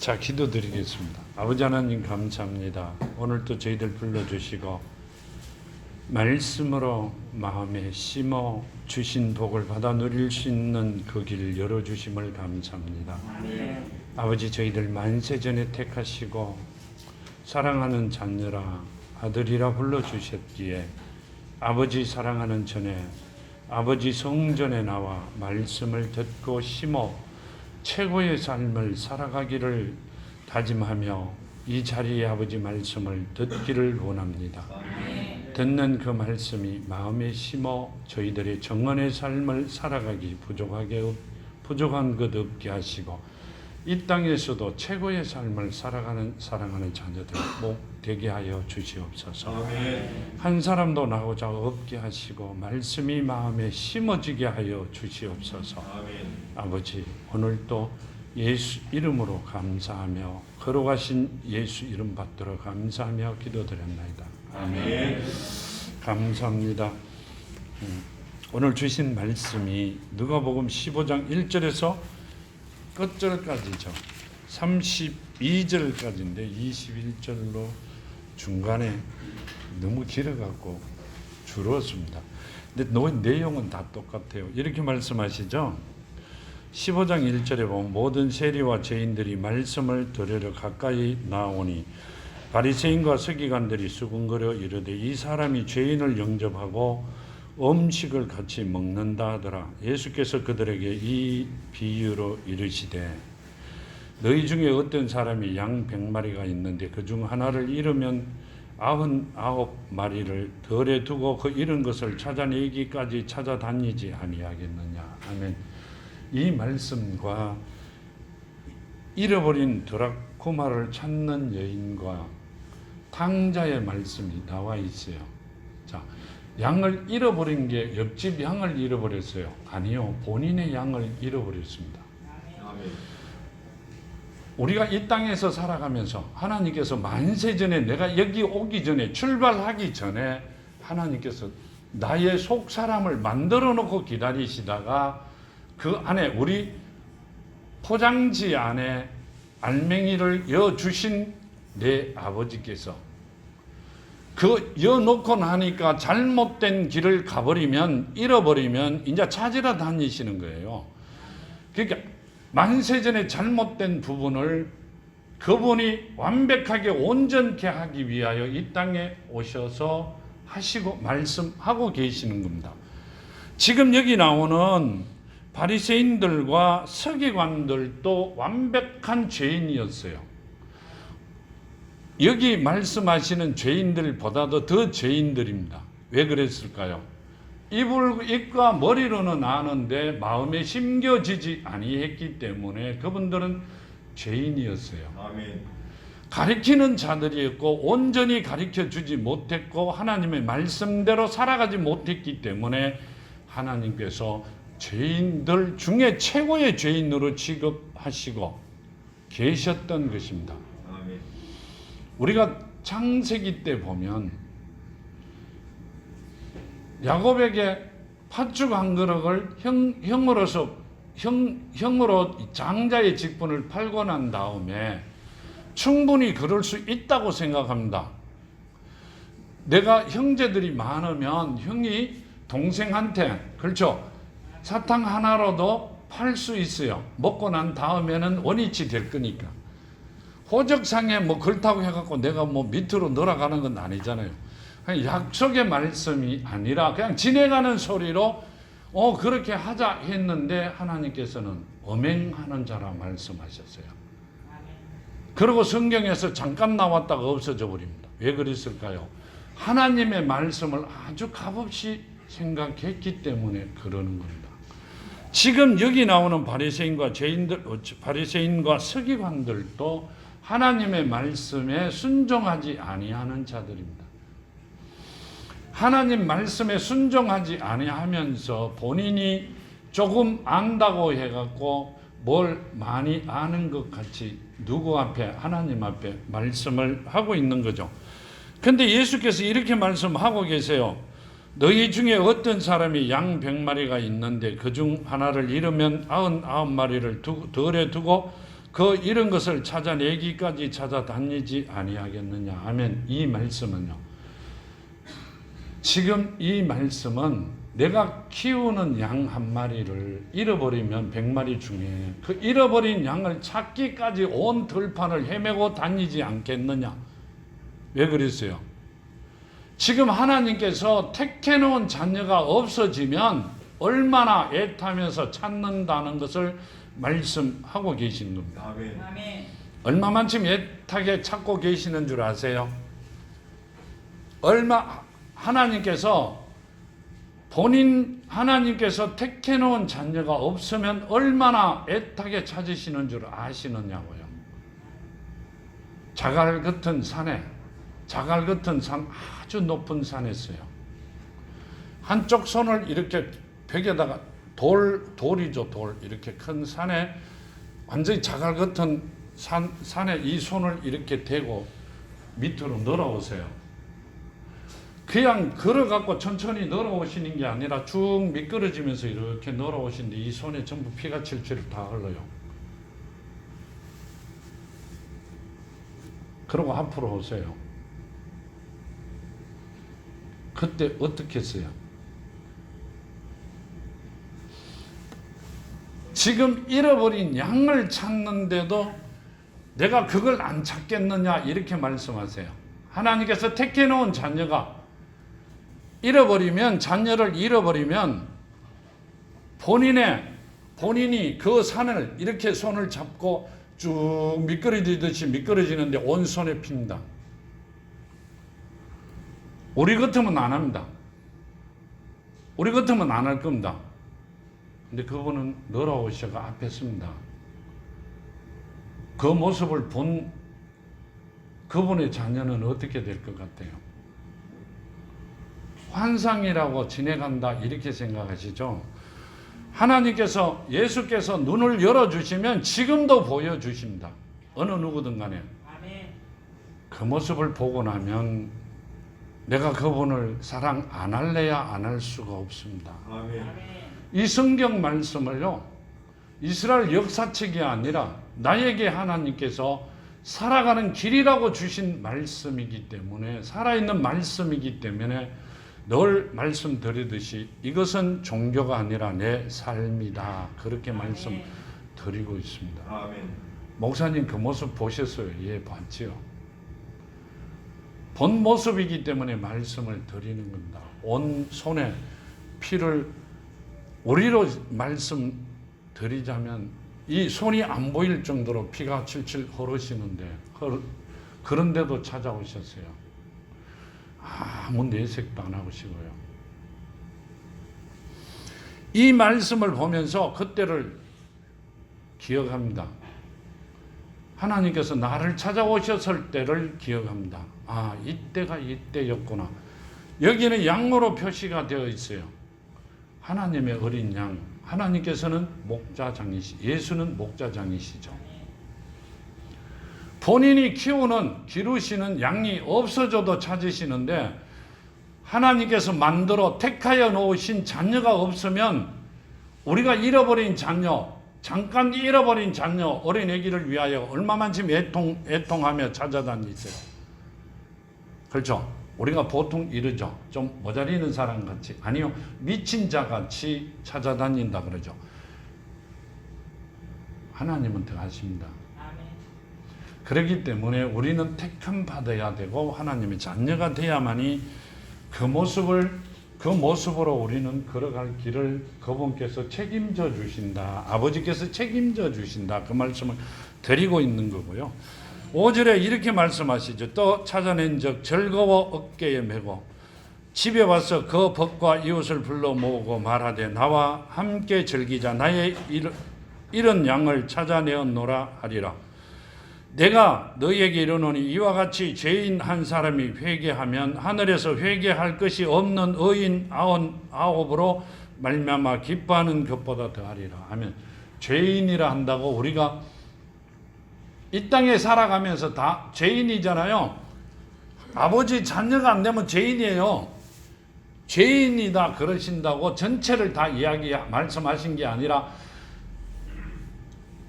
자, 기도드리겠습니다. 아버지 하나님 감사합니다. 오늘도 저희들 불러주시고 말씀으로 마음에 심어 주신 복을 받아 누릴 수 있는 그 길을 열어주심을 감사합니다. 아버지, 저희들 만세전에 택하시고 사랑하는 자녀라 아들이라 불러주셨기에 아버지 사랑하는 전에 아버지 성전에 나와 말씀을 듣고 심어 최고의 삶을 살아가기를 다짐하며 이 자리에 아버지 말씀을 듣기를 원합니다. 듣는 그 말씀이 마음에 심어 저희들의 정언의 삶을 살아가기 부족한 것 없게 하시고 이 땅에서도 최고의 삶을 살아가는 사랑하는 자녀들 꼭 되게 하여 주시옵소서. 한 사람도 나오자 없게 하시고 말씀이 마음에 심어지게 하여 주시옵소서. 아버지, 오늘도 예수 이름으로 감사하며 걸어가신 예수 이름 받들어 감사하며 기도드렸나이다. 아멘. 감사합니다. 오늘 주신 말씀이 누가복음 15장 1절에서 끝절까지죠. 32절까지인데 21절로 중간에 너무 길어갖고 줄었습니다. 근데 내용은 다 똑같아요. 이렇게 말씀하시죠. 15장 1절에 보면 모든 세리와 죄인들이 말씀을 들으러 가까이 나오니 바리새인과 서기관들이 수군거려 이르되 이 사람이 죄인을 영접하고 음식을 같이 먹는다 하더라. 예수께서 그들에게 이 비유로 이르시되 너희 중에 어떤 사람이 양 100마리가 있는데 그중 하나를 잃으면 99마리를 덜에 두고 그 잃은 것을 찾아내기까지 찾아다니지 아니하겠느냐. 아멘. 이 말씀과 잃어버린 드라쿠마를 찾는 여인과 탕자의 말씀이 나와 있어요. 자, 양을 잃어버린 게 옆집 양을 잃어버렸어요? 아니요, 본인의 양을 잃어버렸습니다. 우리가 이 땅에서 살아가면서 하나님께서 만세전에 내가 여기 오기 전에 출발하기 전에 하나님께서 나의 속 사람을 만들어 놓고 기다리시다가 그 안에 우리 포장지 안에 알맹이를 여주신 내 아버지께서 그 여놓고 나니까 잘못된 길을 가버리면 잃어버리면 이제 찾으러 다니시는 거예요. 그러니까 만세전에 잘못된 부분을 그분이 완벽하게 온전케 하기 위하여 이 땅에 오셔서 하시고 말씀하고 계시는 겁니다. 지금 여기 나오는 바리새인들과 서기관들도 완벽한 죄인이었어요. 여기 말씀하시는 죄인들보다도 더 죄인들입니다. 왜 그랬을까요? 입과 머리로는 아는데 마음에 심겨지지 아니했기 때문에 그분들은 죄인이었어요. 아멘. 가르치는 자들이었고 온전히 가르쳐주지 못했고 하나님의 말씀대로 살아가지 못했기 때문에 하나님께서 죄인들 중에 최고의 죄인으로 취급하시고 계셨던 것입니다. 아멘. 우리가 창세기 때 보면 야곱에게 팥죽 한 그릇을 형으로 장자의 직분을 팔고 난 다음에 충분히 그럴 수 있다고 생각합니다. 내가 형제들이 많으면 형이 동생한테, 그렇죠, 사탕 하나로도 팔 수 있어요. 먹고 난 다음에는 원위치 될 거니까. 호적상에 뭐 그렇다고 해갖고 내가 뭐 밑으로 늘어가는 건 아니잖아요. 그냥 약속의 말씀이 아니라 그냥 지내가는 소리로 그렇게 하자 했는데 하나님께서는 엄행하는 자라 말씀하셨어요. 그리고 성경에서 잠깐 나왔다가 없어져 버립니다. 왜 그랬을까요? 하나님의 말씀을 아주 값없이 생각했기 때문에 그러는 겁니다. 지금 여기 나오는 바리새인과 서기관들도 하나님의 말씀에 순종하지 아니하는 자들입니다. 하나님 말씀에 순종하지 아니하면서 본인이 조금 안다고 해갖고 뭘 많이 아는 것 같이 누구 앞에, 하나님 앞에 말씀을 하고 있는 거죠. 근데 예수께서 이렇게 말씀하고 계세요. 너희 중에 어떤 사람이 양 100마리가 있는데 그중 하나를 잃으면 99마리를 덜에 두고 이런 것을 찾아내기까지 찾아다니지 아니하겠느냐. 아멘. 이 말씀은요. 지금 이 말씀은 내가 키우는 양 한 마리를 잃어버리면 100마리 중에 그 잃어버린 양을 찾기까지 온 들판을 헤매고 다니지 않겠느냐. 왜 그랬어요? 지금 하나님께서 택해놓은 자녀가 없어지면 얼마나 애타면서 찾는다는 것을 말씀하고 계신 겁니다. 아멘. 얼마만큼 애타게 찾고 계시는 줄 아세요? 하나님께서 택해놓은 자녀가 없으면 얼마나 애타게 찾으시는 줄 아시느냐고요. 자갈 같은 산 아주 높은 산에서요. 한쪽 손을 이렇게 벽에다가 돌이죠, 돌. 이렇게 큰 산에 완전히 자갈 같은 산에 이 손을 이렇게 대고 밑으로 내려오세요. 그냥 걸어갖고 천천히 내려오시는 게 아니라 쭉 미끄러지면서 이렇게 내려오시는데 이 손에 전부 피가 칠칠 다 흘러요. 그러고 앞으로 오세요. 그때 어떻게 했어요? 지금 잃어버린 양을 찾는데도 내가 그걸 안 찾겠느냐 이렇게 말씀하세요. 하나님께서 택해놓은 자녀가 자녀를 잃어버리면 본인이 그 산을 이렇게 손을 잡고 쭉 미끄러지듯이 미끄러지는데 온 손에 핍니다. 우리 같으면 안 합니다. 우리 같으면 안 할 겁니다. 근데 그분은 내려오셔가 앞에 섭니다. 그 모습을 본 그분의 자녀는 어떻게 될 것 같아요? 환상이라고 지내간다 이렇게 생각하시죠? 하나님께서 예수께서 눈을 열어주시면 지금도 보여주십니다. 어느 누구든 간에. 그 모습을 보고 나면 내가 그분을 사랑 안 할래야 안 할 수가 없습니다. 이 성경 말씀을요, 이스라엘 역사책이 아니라 나에게 하나님께서 살아가는 길이라고 주신 말씀이기 때문에, 살아있는 말씀이기 때문에 늘 말씀드리듯이 이것은 종교가 아니라 내 삶이다. 그렇게 말씀드리고 있습니다. 아멘. 목사님 그 모습 보셨어요? 예, 봤지요. 본 모습이기 때문에 말씀을 드리는 겁니다. 온 손에 피를 우리로 말씀드리자면 이 손이 안 보일 정도로 피가 칠칠 흐르시는데 그런데도 찾아오셨어요. 아무 내색도 안 하시고요. 이 말씀을 보면서 그때를 기억합니다. 하나님께서 나를 찾아오셨을 때를 기억합니다. 아, 이때가 이때였구나. 여기는 양으로 표시가 되어 있어요. 하나님의 어린 양. 하나님께서는 예수는 목자장이시죠. 본인이 기르시는 양이 없어져도 찾으시는데 하나님께서 만들어 택하여 놓으신 자녀가 없으면 우리가 잃어버린 자녀, 잠깐 잃어버린 자녀, 어린애기를 위하여 얼마만큼 애통하며 찾아다니세요. 그렇죠? 우리가 보통 이러죠. 좀 모자리는 사람 같이, 아니요, 미친 자 같이 찾아다닌다 그러죠. 하나님은 더 아십니다. 그렇기 때문에 우리는 택함 받아야 되고 하나님의 자녀가 돼야만이 그 모습으로 우리는 걸어갈 길을 그분께서 책임져 주신다. 아버지께서 책임져 주신다. 그 말씀을 드리고 있는 거고요. 5절에 이렇게 말씀하시죠. 또 찾아낸 적 즐거워 어깨에 메고 집에 와서 그 벗과 이웃을 불러 모으고 말하되 나와 함께 즐기자. 나의 이런 양을 찾아내었노라 하리라. 내가 너희에게 이르노니 이와 같이 죄인 한 사람이 회개하면 하늘에서 회개할 것이 없는 의인 99으로 말미암아 기뻐하는 것보다 더하리라. 하면 죄인이라 한다고 우리가 이 땅에 살아가면서 다 죄인이잖아요. 아버지 자녀가 안 되면 죄인이에요. 죄인이다 그러신다고 전체를 다 말씀하신 게 아니라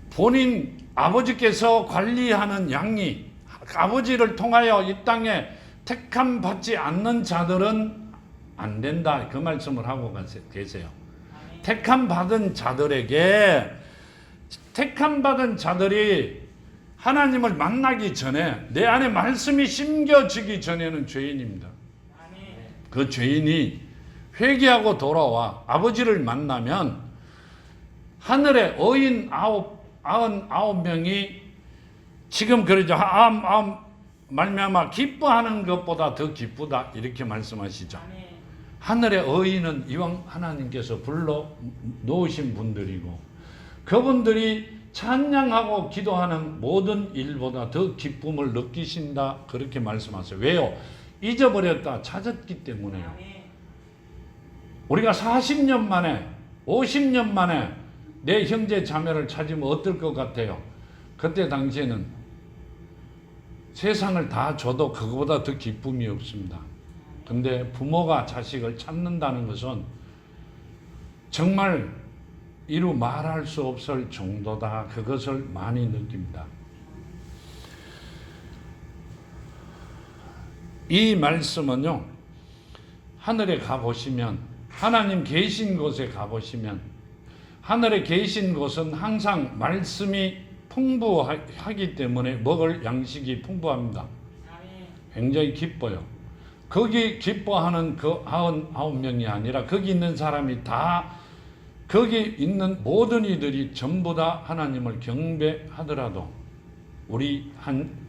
본인 아버지께서 관리하는 양이 아버지를 통하여 이 땅에 택함 받지 않는 자들은 안 된다. 그 말씀을 하고 계세요. 택함 받은 자들에게, 택함 받은 자들이 하나님을 만나기 전에, 내 안에 말씀이 심겨지기 전에는 죄인입니다. 그 죄인이 회개하고 돌아와 아버지를 만나면 하늘의 어인 99명이 지금 그러죠. 말미암아 기뻐하는 것보다 더 기쁘다, 이렇게 말씀하시죠. 하늘의 어인은 이왕 하나님께서 불러 놓으신 분들이고, 그분들이 찬양하고 기도하는 모든 일보다 더 기쁨을 느끼신다, 그렇게 말씀하세요. 왜요? 잊어버렸다 찾았기 때문에요. 우리가 40년 만에 50년 만에 내 형제 자매를 찾으면 어떨 것 같아요? 그때 당시에는 세상을 다 줘도 그거보다 더 기쁨이 없습니다. 근데 부모가 자식을 찾는다는 것은 정말 이루 말할 수 없을 정도다, 그것을 많이 느낍니다. 이 말씀은요, 하늘에 가보시면, 하나님 계신 곳에 가보시면, 하늘에 계신 곳은 항상 말씀이 풍부하기 때문에 먹을 양식이 풍부합니다. 굉장히 기뻐요. 거기 기뻐하는 그 99명이 아니라 거기 있는 사람이 다, 거기 있는 모든 이들이 전부 다 하나님을 경배하더라도 우리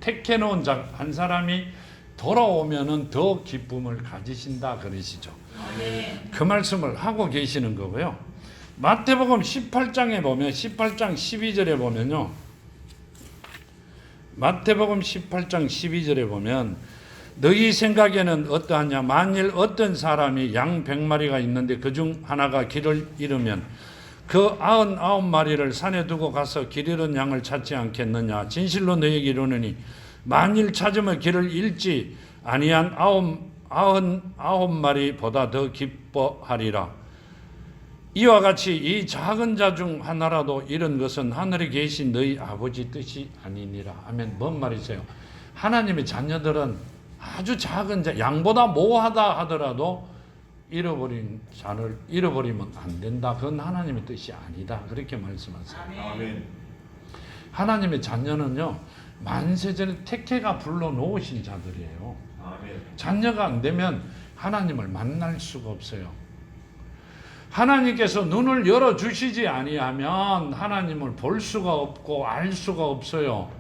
택해놓은 자 한 사람이 돌아오면은 더 기쁨을 가지신다, 그러시죠. 그 말씀을 하고 계시는 거고요. 마태복음 18장에 보면, 18장 12절에 보면요, 마태복음 18장 12절에 보면, 너희 생각에는 어떠하냐? 만일 어떤 사람이 양 100마리가 있는데 그중 하나가 길을 잃으면 그 99마리를 산에 두고 가서 길 잃은 양을 찾지 않겠느냐? 진실로 너희에게 이르노니 만일 찾으면 길을 잃지 아니한 99마리보다 더 기뻐하리라. 이와 같이 이 작은 자 중 하나라도 잃은 것은 하늘에 계신 너희 아버지 뜻이 아니니라. 아멘. 뭔 말이세요? 하나님의 자녀들은 아주 작은 자, 양보다 모하다 하더라도 잃어버린 자를 잃어버리면 안 된다. 그건 하나님의 뜻이 아니다, 그렇게 말씀하세요. 아멘. 하나님의 자녀는요, 만세전에 택해가 불러놓으신 자들이에요. 아멘. 자녀가 안 되면 하나님을 만날 수가 없어요. 하나님께서 눈을 열어주시지 아니하면 하나님을 볼 수가 없고 알 수가 없어요.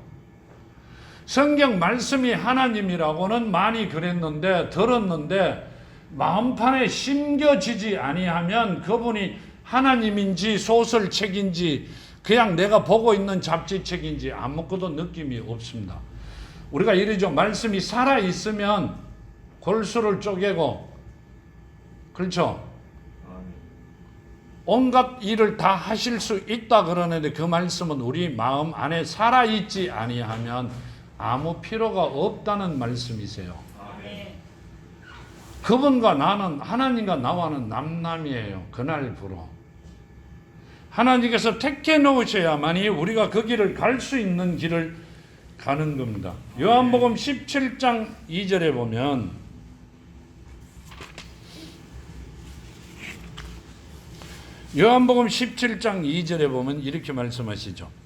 성경 말씀이 하나님이라고는 많이 그랬는데, 들었는데 마음판에 심겨지지 아니하면 그분이 하나님인지 소설책인지 그냥 내가 보고 있는 잡지책인지 아무것도 느낌이 없습니다. 우리가 이러죠. 말씀이 살아있으면 골수를 쪼개고, 그렇죠? 온갖 일을 다 하실 수 있다 그러는데, 그 말씀은 우리 마음 안에 살아있지 아니하면 아무 필요가 없다는 말씀이세요. 그분과 나는, 하나님과 나와는 남남이에요. 그날부로 하나님께서 택해 놓으셔야만이 우리가 그 길을 갈 수 있는 길을 가는 겁니다. 요한복음 17장 2절에 보면, 요한복음 17장 2절에 보면 이렇게 말씀하시죠.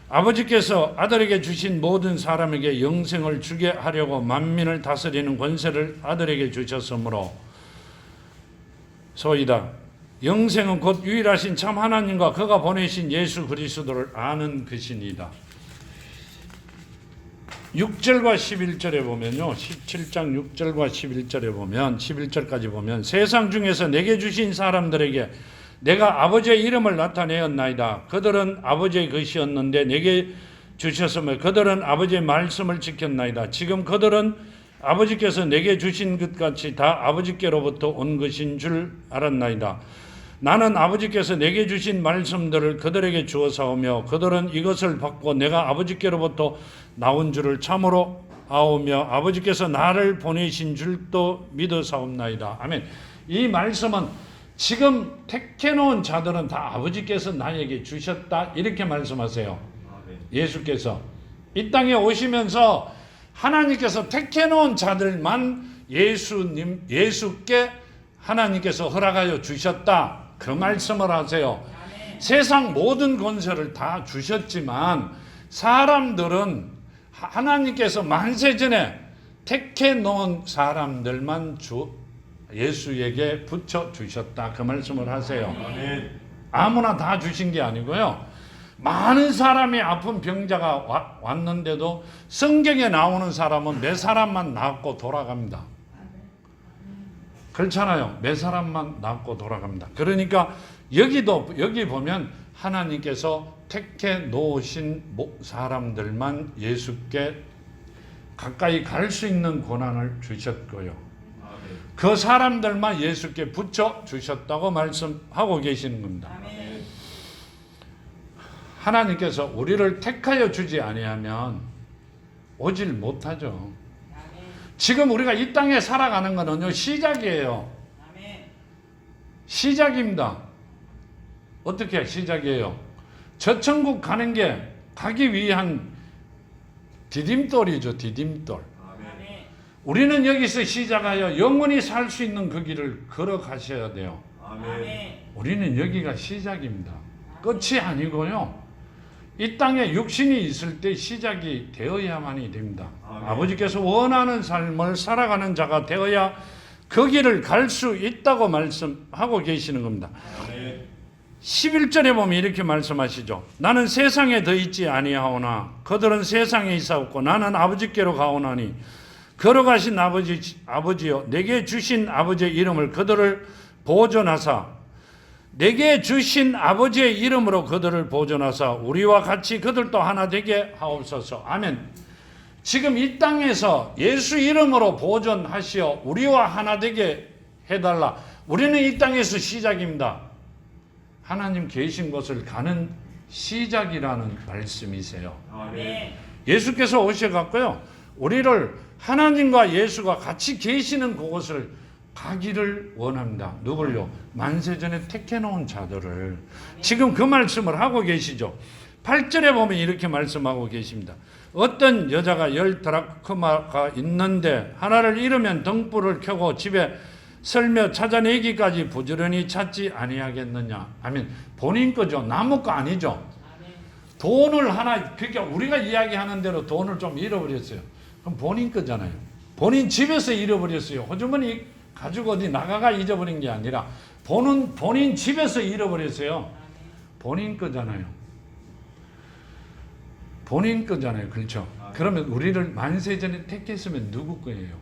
아버지께서 아들에게 주신 모든 사람에게 영생을 주게 하려고 만민을 다스리는 권세를 아들에게 주셨으므로 소이다. 영생은 곧 유일하신 참 하나님과 그가 보내신 예수 그리스도를 아는 것이니이다. 6절과 11절에 보면요, 17장 6절과 11절에 보면, 11절까지 보면, 세상 중에서 내게 주신 사람들에게 내가 아버지의 이름을 나타내었나이다. 그들은 아버지의 것이었는데 내게 주셨으며 그들은 아버지의 말씀을 지켰나이다. 지금 그들은 아버지께서 내게 주신 것 같이 다 아버지께로부터 온 것인 줄 알았나이다. 나는 아버지께서 내게 주신 말씀들을 그들에게 주어사오며 그들은 이것을 받고 내가 아버지께로부터 나온 줄을 참으로 아오며 아버지께서 나를 보내신 줄도 믿어사옵나이다. 아멘. 이 말씀은 지금 택해놓은 자들은 다 아버지께서 나에게 주셨다, 이렇게 말씀하세요. 예수께서 이 땅에 오시면서 하나님께서 택해놓은 자들만 예수께 하나님께서 허락하여 주셨다. 그 말씀을 하세요. 세상 모든 권세를 다 주셨지만 사람들은 하나님께서 만세전에 택해놓은 사람들만 예수에게 붙여주셨다. 그 말씀을 하세요. 아무나 다 주신 게 아니고요. 많은 사람이 아픈 병자가 왔는데도 성경에 나오는 사람은 몇 사람만 낫고 돌아갑니다. 그렇잖아요. 몇 사람만 낫고 돌아갑니다. 그러니까 여기 보면 하나님께서 택해 놓으신 사람들만 예수께 가까이 갈 수 있는 권한을 주셨고요. 그 사람들만 예수께 붙여 주셨다고 말씀하고 계시는 겁니다. 하나님께서 우리를 택하여 주지 아니하면 오질 못하죠. 지금 우리가 이 땅에 살아가는 것은요, 시작이에요. 시작입니다. 어떻게 시작이에요? 저 천국 가기 위한 디딤돌이죠, 디딤돌. 우리는 여기서 시작하여 영원히 살 수 있는 그 길을 걸어가셔야 돼요. 우리는 여기가 시작입니다. 끝이 아니고요. 이 땅에 육신이 있을 때 시작이 되어야만이 됩니다. 아버지께서 원하는 삶을 살아가는 자가 되어야 그 길을 갈 수 있다고 말씀하고 계시는 겁니다. 11절에 보면 이렇게 말씀하시죠. 나는 세상에 더 있지 아니하오나 그들은 세상에 있사옵고 나는 아버지께로 가오나니 걸어가신 아버지여 내게 주신 아버지의 이름을 그들을 보존하사 내게 주신 아버지의 이름으로 그들을 보존하사 우리와 같이 그들도 하나 되게 하옵소서. 아멘. 지금 이 땅에서 예수 이름으로 보존하시어 우리와 하나 되게 해달라. 우리는 이 땅에서 시작입니다. 하나님 계신 곳을 가는 시작이라는 말씀이세요. 예수께서 오셔갖고요, 우리를 하나님과 예수가 같이 계시는 그곳을 가기를 원합니다. 누굴요? 만세전에 택해놓은 자들을. 지금 그 말씀을 하고 계시죠. 8절에 보면 이렇게 말씀하고 계십니다. 어떤 여자가 10드라크마가 있는데 하나를 잃으면 등불을 켜고 집에 설며 찾아내기까지 부지런히 찾지 아니하겠느냐. 아멘. 본인 거죠. 나무 거 아니죠. 돈을 하나, 그러니까 우리가 이야기하는 대로 돈을 좀 잃어버렸어요. 그럼 본인 거잖아요. 본인 집에서 잃어버렸어요. 호주머니 가지고 어디 나가가 잊어버린 게 아니라 본인 집에서 잃어버렸어요. 본인 거잖아요. 본인 거잖아요. 그렇죠? 그러면 우리를 만세전에 택했으면 누구 거예요?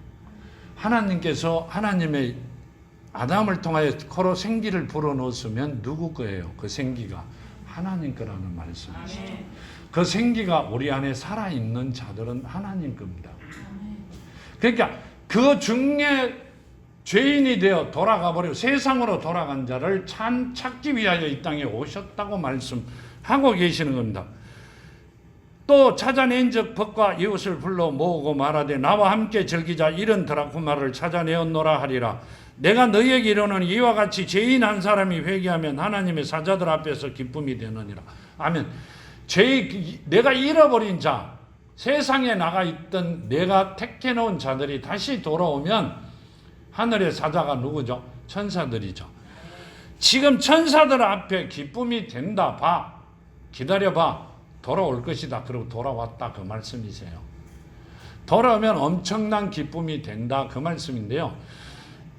하나님께서 하나님의 아담을 통하여 코로 생기를 불어넣었으면 누구 거예요? 그 생기가 하나님 거라는 말씀이시죠. 그 생기가 우리 안에 살아있는 자들은 하나님 겁니다. 그러니까 그 중에 죄인이 되어 돌아가 버리고 세상으로 돌아간 자를 찾기 위하여 이 땅에 오셨다고 말씀하고 계시는 겁니다. 또 찾아낸 적 벗과 이웃을 불러 모으고 말하되 나와 함께 즐기자 이런 드라크마를 찾아내었노라 하리라. 내가 너희에게 이르노니 이와 같이 죄인 한 사람이 회개하면 하나님의 사자들 앞에서 기쁨이 되느니라. 아멘. 내가 잃어버린 자, 세상에 나가 있던 내가 택해놓은 자들이 다시 돌아오면 하늘의 사자가 누구죠? 천사들이죠. 지금 천사들 앞에 기쁨이 된다. 봐. 기다려봐. 돌아올 것이다. 그리고 돌아왔다. 그 말씀이세요. 돌아오면 엄청난 기쁨이 된다. 그 말씀인데요.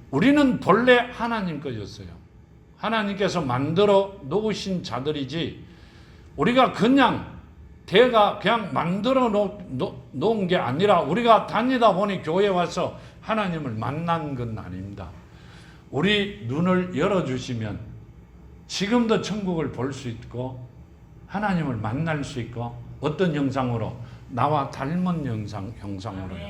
우리는 본래 하나님 거였어요. 하나님께서 만들어 놓으신 자들이지 우리가 그냥 만들어 놓은 게 아니라 우리가 다니다 보니 교회에 와서 하나님을 만난 건 아닙니다. 우리 눈을 열어주시면 지금도 천국을 볼 수 있고 하나님을 만날 수 있고 어떤 형상으로? 나와 닮은 형상으로요.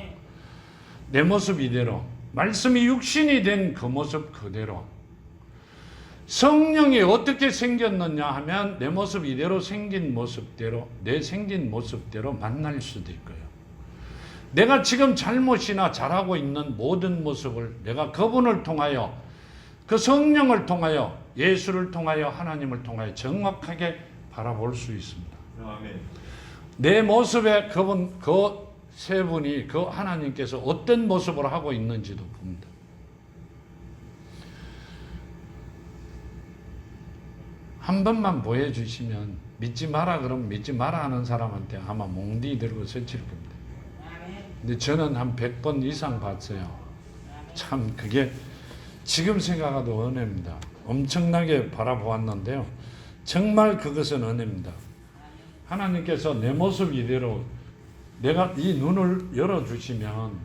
내 모습 이대로 말씀이 육신이 된 그 모습 그대로 성령이 어떻게 생겼느냐 하면 내 모습 이대로 생긴 모습대로 내 생긴 모습대로 만날 수도 있고요. 내가 지금 잘못이나 잘하고 있는 모든 모습을 내가 그분을 통하여 그 성령을 통하여 예수를 통하여 하나님을 통하여 정확하게 바라볼 수 있습니다. 아멘. 내 모습에 그분, 그 세 분이, 그 하나님께서 어떤 모습을 하고 있는지도 봅니다. 한 번만 보여주시면 믿지 마라 그러면 믿지 마라 하는 사람한테 아마 몽디 들고 설칠 겁니다. 근데 저는 한 100번 이상 봤어요. 참 그게 지금 생각해도 은혜입니다. 엄청나게 바라보았는데요. 정말 그것은 은혜입니다. 하나님께서 내 모습 이대로 내가 이 눈을 열어주시면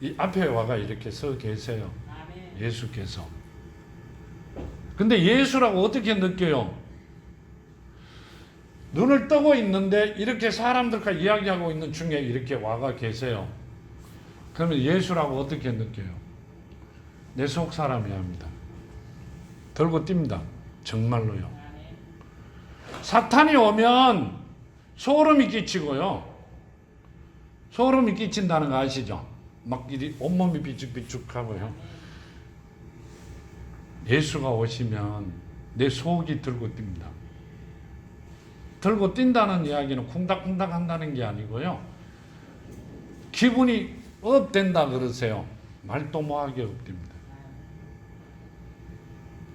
이 앞에 와가 이렇게 서 계세요. 예수께서. 근데 예수라고 어떻게 느껴요? 눈을 뜨고 있는데 이렇게 사람들과 이야기하고 있는 중에 이렇게 와가 계세요. 그러면 예수라고 어떻게 느껴요? 내 속 사람이야 합니다. 들고 뜁니다. 정말로요. 사탄이 오면 소름이 끼치고요. 소름이 끼친다는 거 아시죠? 막 이리 온몸이 비죽비죽하고요. 예수가 오시면 내 속이 들고 뜁니다. 들고 뛴다는 이야기는 쿵닥쿵닥 한다는 게 아니고요. 기분이 업된다 그러세요. 말도 뭐하게 업됩니다.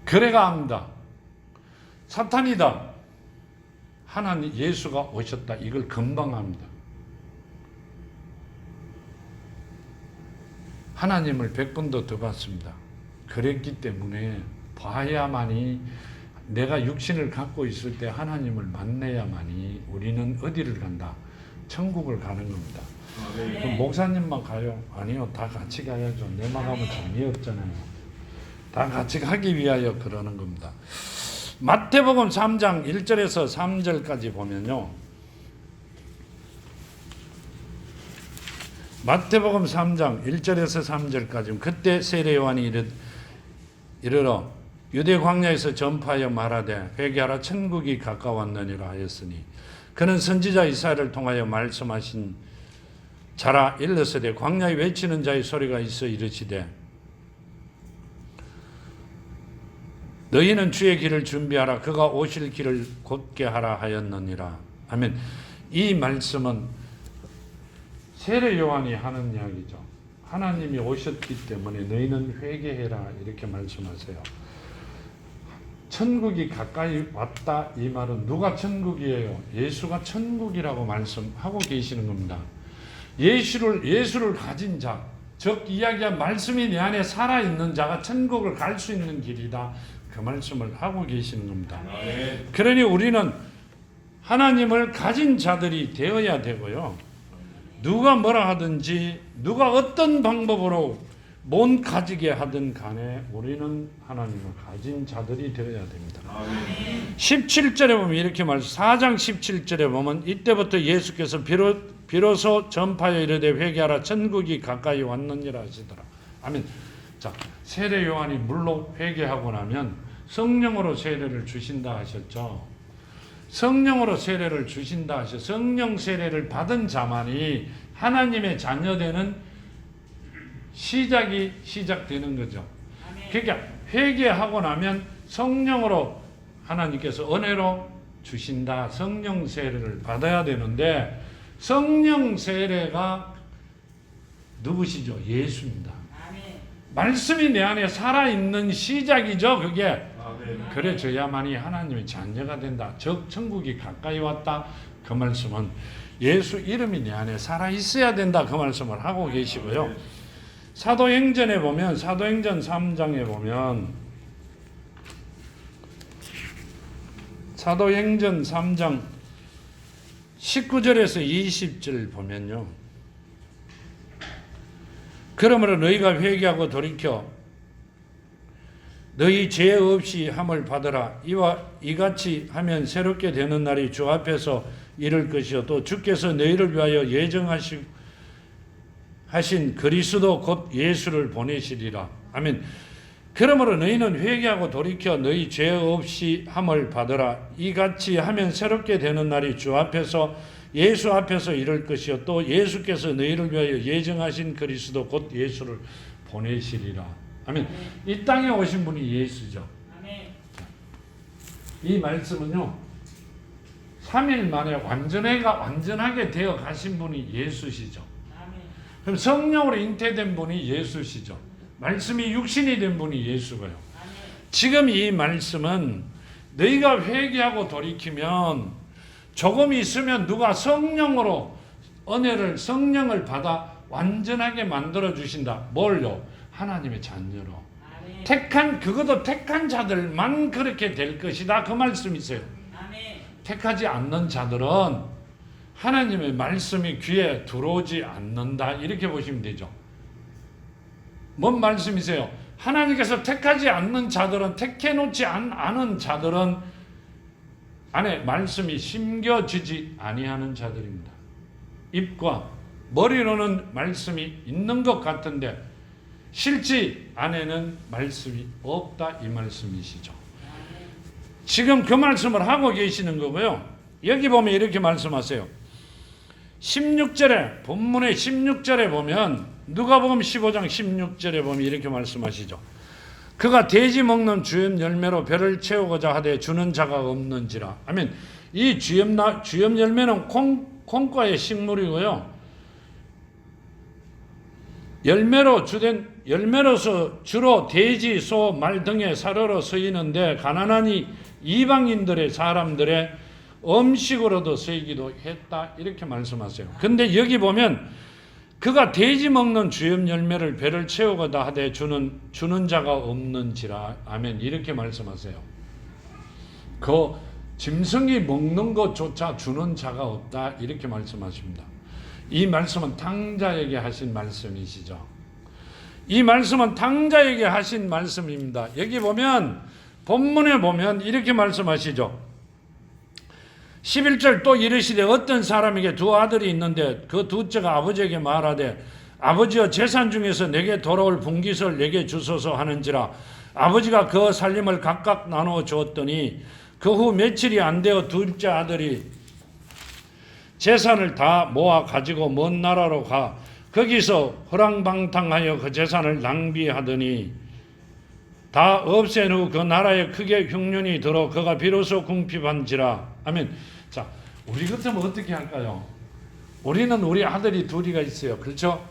그래가 합니다. 사탄이다. 하나님 예수가 오셨다. 이걸 금방합니다. 하나님을 100번도 더 봤습니다. 그랬기 때문에 봐야만이 내가 육신을 갖고 있을 때 하나님을 만나야만이 우리는 어디를 간다? 천국을 가는 겁니다. 그럼 목사님만 가요? 아니요. 다 같이 가야죠. 내만 가면 재미없잖아요. 다 같이 가기 위하여 그러는 겁니다. 마태복음 3장 1절에서 3절까지 보면요. 마태복음 3장 1절에서 3절까지 그때 세례 요한이 이르러 유대 광야에서 전파하여 말하되 회개하라 천국이 가까웠느니라 하였으니 그는 선지자 이사야를 통하여 말씀하신 자라 일러서되 광야에 외치는 자의 소리가 있어 이르시되 너희는 주의 길을 준비하라 그가 오실 길을 곧게 하라 하였느니라. 아멘. 이 말씀은 세례 요한이 하는 이야기죠. 하나님이 오셨기 때문에 너희는 회개해라 이렇게 말씀하세요. 천국이 가까이 왔다 이 말은 누가 천국이에요? 예수가 천국이라고 말씀하고 계시는 겁니다. 예수를 가진 자, 즉 이야기한 말씀이 내 안에 살아있는 자가 천국을 갈 수 있는 길이다. 그 말씀을 하고 계시는 겁니다. 그러니 우리는 하나님을 가진 자들이 되어야 되고요. 누가 뭐라 하든지 누가 어떤 방법으로 못 가지게 하든 간에 우리는 하나님을 가진 자들이 되어야 됩니다. 17절에 보면 이렇게 말씀 4장 17절에 보면 이때부터 예수께서 비로소 전파하여 이르되 회개하라 천국이 가까이 왔느니라 하시더라. 아멘. 자, 세례 요한이 물로 회개하고 나면 성령으로 세례를 주신다 하셨죠. 성령으로 세례를 주신다 하셔. 성령 세례를 받은 자만이 하나님의 자녀되는 시작되는 거죠. 그러니까 회개하고 나면 성령으로 하나님께서 은혜로 주신다. 성령 세례를 받아야 되는데 성령 세례가 누구시죠? 예수입니다. 말씀이 내 안에 살아있는 시작이죠. 그게. 그래져야만이 하나님의 자녀가 된다. 즉 천국이 가까이 왔다. 그 말씀은 예수 이름이 내 안에 살아있어야 된다. 그 말씀을 하고 계시고요. 사도행전에 보면 사도행전 3장에 보면 사도행전 3장 19절에서 20절 보면요. 그러므로 너희가 회개하고 돌이켜 너희 죄 없이 함을 받으라. 이와 이같이 하면 새롭게 되는 날이 주 앞에서 이를 것이요 또 주께서 너희를 위하여 예정하신 그리스도 곧 예수를 보내시리라. 아멘. 그러므로 너희는 회개하고 돌이켜 너희 죄 없이 함을 받으라. 이같이 하면 새롭게 되는 날이 주 앞에서 예수 앞에서 이를 것이요 또 예수께서 너희를 위하여 예정하신 그리스도 곧 예수를 보내시리라. 아멘. 이 땅에 오신 분이 예수죠. 이 말씀은요 3일 만에 완전하게 되어 가신 분이 예수시죠. 그럼 성령으로 잉태된 분이 예수시죠. 말씀이 육신이 된 분이 예수고요. 지금 이 말씀은 너희가 회개하고 돌이키면 조금 있으면 누가 성령으로 성령을 받아 완전하게 만들어 주신다. 뭘요? 하나님의 자녀로. 그것도 택한 자들만 그렇게 될 것이다. 그 말씀이세요. 택하지 않는 자들은 하나님의 말씀이 귀에 들어오지 않는다. 이렇게 보시면 되죠. 뭔 말씀이세요? 하나님께서 택하지 않는 자들은, 택해놓지 않은 자들은 안에 말씀이 심겨지지 아니하는 자들입니다. 입과 머리로는 말씀이 있는 것 같은데 실제 안에는 말씀이 없다, 이 말씀이시죠. 지금 그 말씀을 하고 계시는 거고요. 여기 보면 이렇게 말씀하세요. 16절에, 본문의 16절에 보면, 누가복음 15장 16절에 보면 이렇게 말씀하시죠. 그가 돼지 먹는 주염 열매로 배를 채우고자 하되 주는 자가 없는지라. 아멘. 이 주염 열매는 콩과의 식물이고요. 열매로서 주로 돼지, 소, 말 등의 사료로 쓰이는데 가난한 이방인들의 사람들의 음식으로도 쓰이기도 했다. 이렇게 말씀하세요. 근데 여기 보면 그가 돼지 먹는 주염 열매를 배를 채우고자 하되 주는 자가 없는지라. 아멘. 이렇게 말씀하세요. 그 짐승이 먹는 것조차 주는 자가 없다. 이렇게 말씀하십니다. 이 말씀은 탕자에게 하신 말씀이시죠. 이 말씀은 탕자에게 하신 말씀입니다. 여기 보면 본문에 보면 이렇게 말씀하시죠. 11절 또 이르시되 어떤 사람에게 두 아들이 있는데 그 둘째가 아버지에게 말하되 아버지여 재산 중에서 내게 돌아올 분깃을 내게 주소서 하는지라. 아버지가 그 살림을 각각 나누어 주었더니 그 후 며칠이 안 되어 둘째 아들이 재산을 다 모아 가지고 먼 나라로 가 거기서 허랑방탕하여 그 재산을 낭비하더니 다 없앤 후 그 나라에 크게 흉년이 들어 그가 비로소 궁핍한지라. 아멘. 자, 우리 같으면 어떻게 할까요? 우리는 우리 아들이 둘이가 있어요. 그렇죠?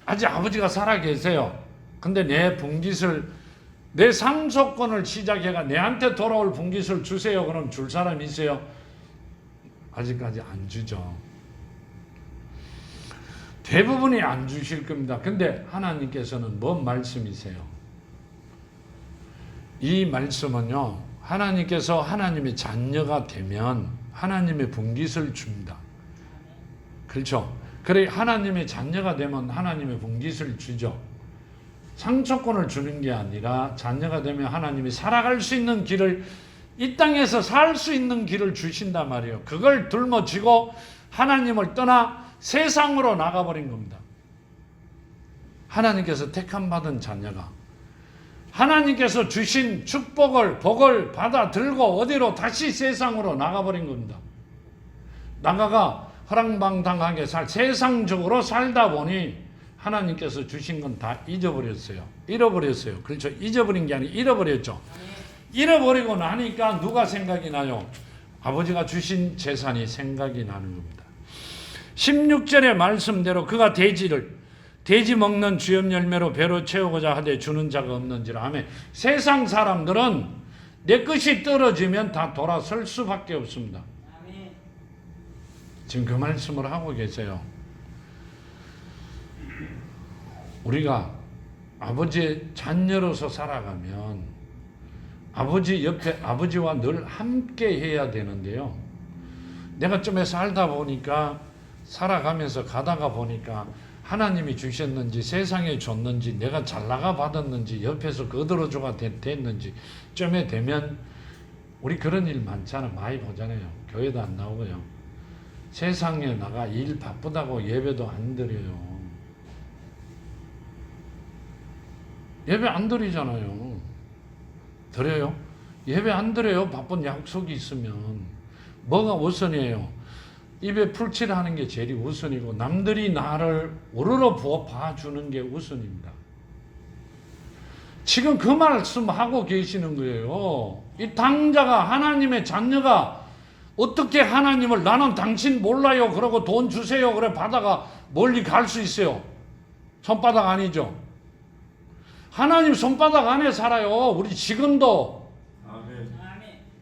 아직 아버지가 살아 계세요. 근데 내 상속권을 시작해가 내한테 돌아올 분깃을 주세요. 그럼 줄 사람 있어요? 아직까지 안 주죠. 대부분이 안 주실 겁니다. 근데 하나님께서는 뭔 말씀이세요? 이 말씀은요, 하나님께서 하나님의 자녀가 되면 하나님의 분깃을 줍니다. 그렇죠? 그래, 하나님의 자녀가 되면 하나님의 분깃을 주죠. 상속권을 주는 게 아니라 자녀가 되면 하나님이 살아갈 수 있는 길을, 이 땅에서 살 수 있는 길을 주신단 말이에요. 그걸 둘머쥐고 하나님을 떠나 세상으로 나가버린 겁니다. 하나님께서 택함 받은 자녀가 하나님께서 주신 복을 받아들고 어디로 다시 세상으로 나가버린 겁니다. 나가가 허랑방탕하게 세상적으로 살다 보니 하나님께서 주신 건 다 잊어버렸어요. 그렇죠? 잊어버린 게 아니라 잃어버렸죠. 잃어버리고 나니까 누가 생각이 나요? 아버지가 주신 재산이 생각이 나는 겁니다. 16절의 말씀대로 그가 돼지 먹는 주염 열매로 배로 채우고자 하되 주는 자가 없는지라. 아멘. 세상 사람들은 내 것이 떨어지면 다 돌아설 수밖에 없습니다. 아멘. 지금 그 말씀을 하고 계세요. 우리가 아버지의 자녀로서 살아가면 아버지 옆에 아버지와 늘 함께 해야 되는데요. 내가 좀 살다 보니까 살아가면서 가다가 보니까 하나님이 주셨는지 세상에 줬는지 내가 잘 나가 받았는지 옆에서 거들어줘가 됐는지 쯤에 되면 우리 그런 일 많잖아요. 많이 보잖아요. 교회도 안 나오고요. 세상에 나가 일 바쁘다고 예배도 안 드려요. 예배 안 드리잖아요. 드려요? 예배 안 드려요. 바쁜 약속이 있으면. 뭐가 우선이에요? 입에 풀칠하는 게 제일 우선이고 남들이 나를 우러러 봐주는 게 우선입니다. 지금 그 말씀하고 계시는 거예요. 이 당자가 하나님의 자녀가 어떻게 하나님을 나는 당신 몰라요 그러고 돈 주세요 그래 받아가 멀리 갈 수 있어요? 손바닥 아니죠. 하나님 손바닥 안에 살아요. 우리 지금도